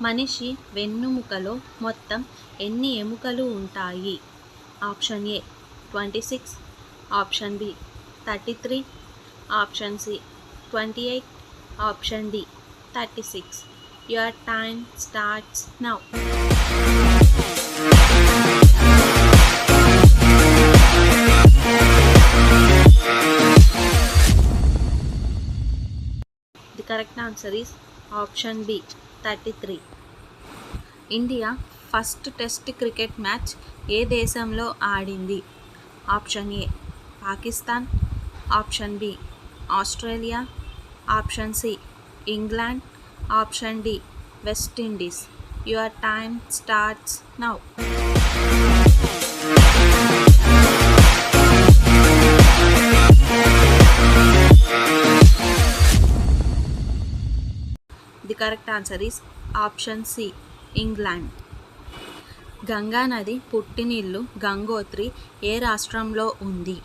మనిషి వెన్నుముకలో మొత్తం ఎన్ని ఎముకలు ఉంటాయి? Option A 26, option B 33, option C 28, option D 36. Your time starts now. The correct answer is option B 33. India first test cricket match ఏ దేశంలో ఆడింది? Option A Pakistan, option B Australia, option C England, option D West Indies. Your time starts now. The correct answer is option C England. Ganga నది పుట్టినిల్లు గంగోత్రి ఏ రాష్ట్రంలో ఉంది?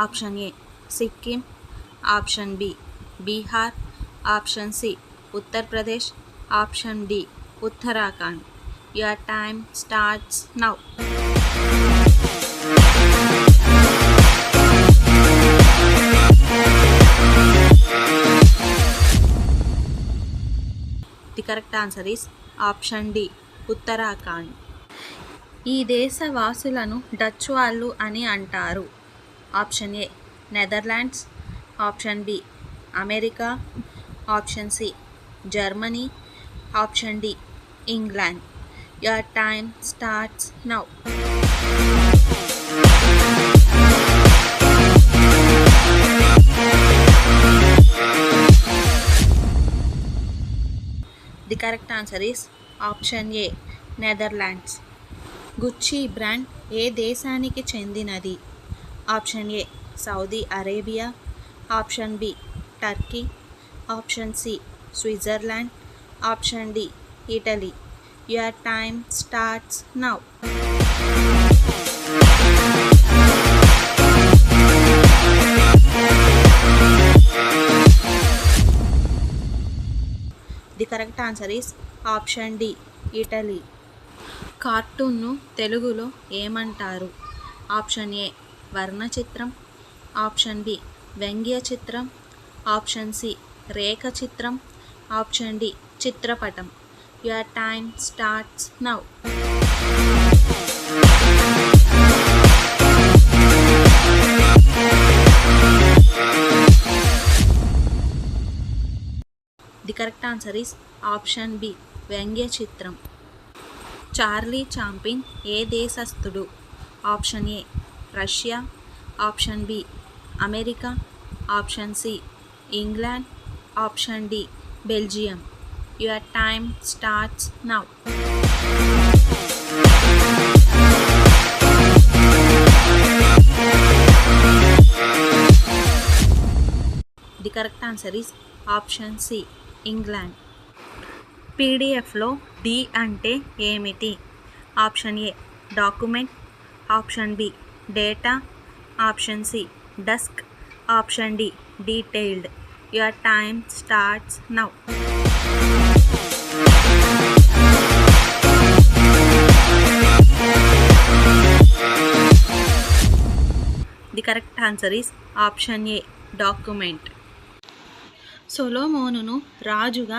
Option A Sikkim, option B Bihar, option C Uttar Pradesh, option D Uttarakhand. Your time starts now. The correct answer is option D Uttarakhand. ఈ దేశ వాసులను Dutch వాళ్ళు అని అంటారు. Option A Netherlands, option B America, option C Germany, option D England. Your time starts now. The correct answer is option A Netherlands. Gucci brand ఏ దేశానికి చెందినది? Option A Saudi Arabia, option B Turkey, option C Switzerland, option D Italy. Your time starts now. The correct answer is option D Italy. కార్టూన్ను తెలుగులో ఏమంటారు? Option A వర్ణ చిత్రం, option B వ్యంగ్య చిత్రం, ఆప్షన్ సి రేఖ చిత్రం, ఆప్షన్ డి చిత్రపటం. Your time starts now. The correct answer is option B వ్యంగ్య చిత్రం. చార్లీ చాప్లిన్ ఏ దేశస్థుడు? Option A Russia, option B America, option C England, option D Belgium. Your time starts now. The correct answer is option C England. పీడిఎఫ్లో D అంటే ఏమిటి? Option A document, option B data, option C desk, option D detailed. Your time starts now. The correct answer is option A document. సొలొమోనును రాజుగా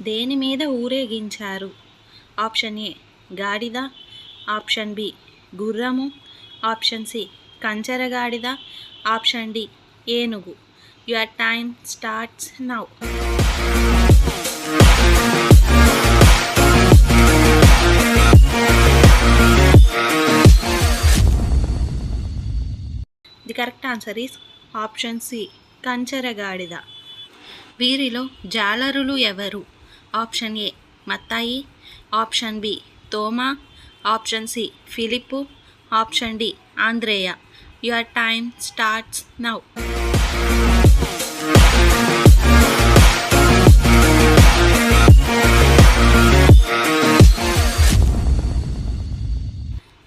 దేని మీద ఊరేగించారు? Option A గాడిద, option B గుర్రము, ఆప్షన్ సి కంచరగాడిద, ఆప్షన్ డి ఏనుగు. Your time starts now. The correct answer is option C కంచరగాడిద. వీరిలో జాలరులు ఎవరు? Option A Mattayi, option B Thoma, option C Philip, option D Andreya. Your time starts now.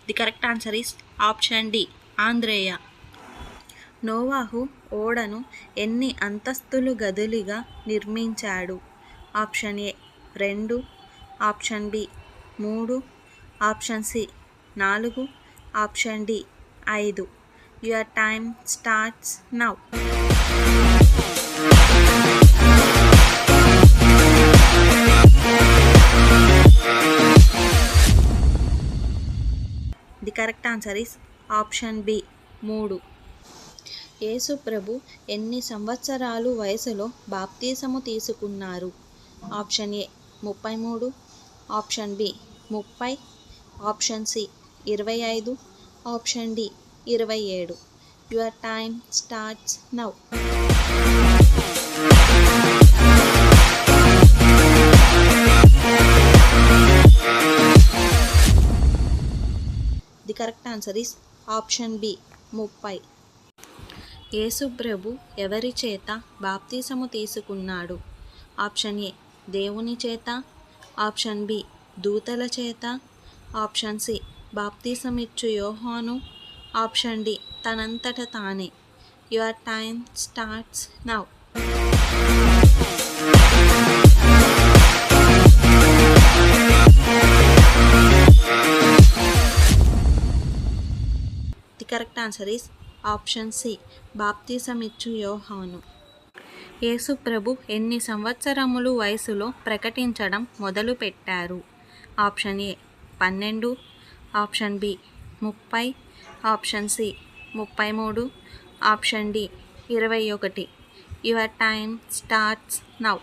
The correct answer is option D Andreya. నోవాహు ఓడను ఎన్ని అంతస్తులు గదులుగా నిర్మించాడు? Option A 2, option B 3, option C 4, option D 5. Your time starts now. The correct answer is option B 3. యేసు ప్రభు ఎన్ని సంవత్సరాలు వయసులో బాప్తీసము తీసుకున్నారు? Option A 33, option B 30, option C 25, option D 27. Your time starts now. The correct answer is option B 30. యేసు ప్రభు ఎవరి చేత బాప్తీసము తీసుకున్నాడు? ఆప్షన్ ఏ దేవుని చేత, ఆప్షన్ బి దూతల చేత, ఆప్షన్ సి బాప్తీసమిచ్చు యోహాను, ఆప్షన్ డి తనంతట తానే. Your time starts now. The correct answer is option C బాప్తీసమిచ్చు యోహాను. యేసు ప్రభు ఎన్ని సంవత్సరములు వయసులో ప్రకటించడం మొదలుపెట్టారు? Option A 12, option B 30, option C 33, option D 21. Your time starts now.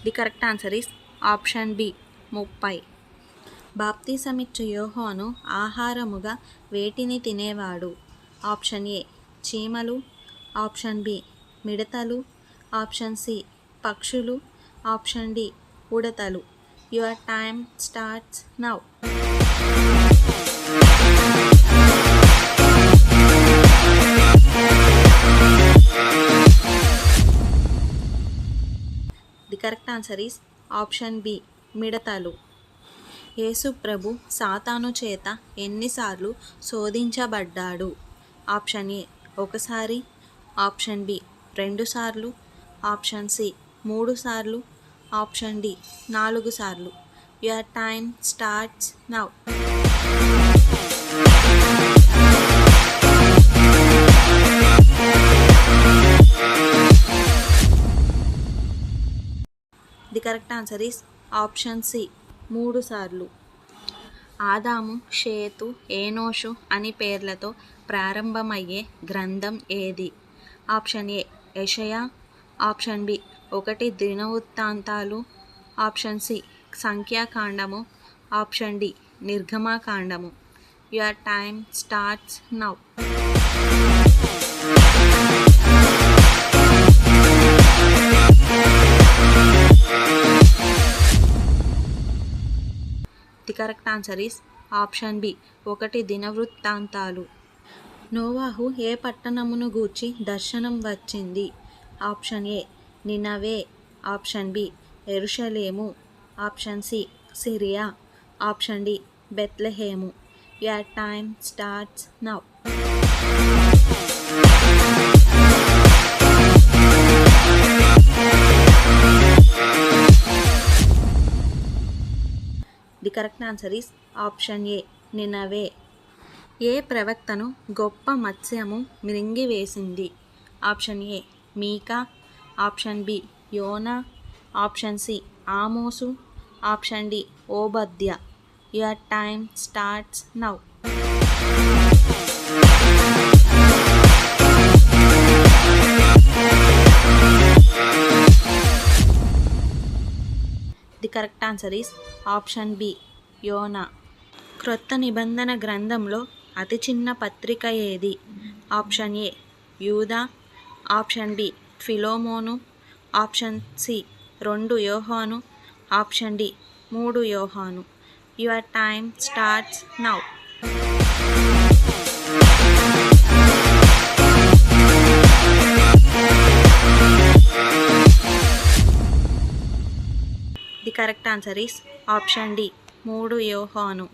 The correct answer is option B 30. బాప్తీసమిచ్చు యోహాను ఆహారముగా వేటిని తినేవాడు? ఆప్షన్ ఏ చీమలు, ఆప్షన్ బి మిడతలు, ఆప్షన్ సి పక్షులు, ఆప్షన్ డి ఉడతలు. Your time starts now. The correct answer is option B మిడతలు. యేసు ప్రభు సాతాను చేత ఎన్నిసార్లు శోధించబడ్డాడు? ఆప్షన్ ఏ 1 సారి, ఆప్షన్ బి 2 సార్లు, ఆప్షన్ సి 3 సార్లు, ఆప్షన్ డి 4 సార్లు. Your time starts now. The correct answer is option C 3 సార్లు. ఆదాము, షేతు, ఏనోషు అని పేర్లతో ప్రారంభమయ్యే గ్రంథం ఏది? ఆప్షన్ ఏ యెషయా, ఆప్షన్ బి 1 దినవృత్తాంతాలు, ఆప్షన్ సి సంఖ్యాకాండము, ఆప్షన్ డి నిర్గమకాండము. Your time starts now. The correct answer is option B 1 దినవృత్తాంతాలు. నోవాహు ఏ పట్టణమును గూర్చి దర్శనం వచ్చింది? ఆప్షన్ ఏ నినవే, ఆప్షన్ బి యెరూషలేము, option C Syria, option D బెత్లెహేము. Your time starts now. The correct answer is option A నినవే. ఏ ప్రవక్తను గొప్ప మత్స్యము మృంగివేసింది? ఆప్షన్ ఏ మీకా, ఆప్షన్ బి యోనా, ఆప్షన్ సి ఆమోసు, ఆప్షన్ డి ఓబద్య. Your time starts now. The correct answer is option B యోనా. క్రొత్త నిబంధన గ్రంథంలో అతి చిన్న పత్రిక ఏది? ఆప్షన్ ఏ యూదా, ఆప్షన్ బి ఫిలోమోను, ఆప్షన్ సి 2 యోహాను, ఆప్షన్ డి 3 యోహాను. Your time starts now. The correct answer is option D 3 యోహాను.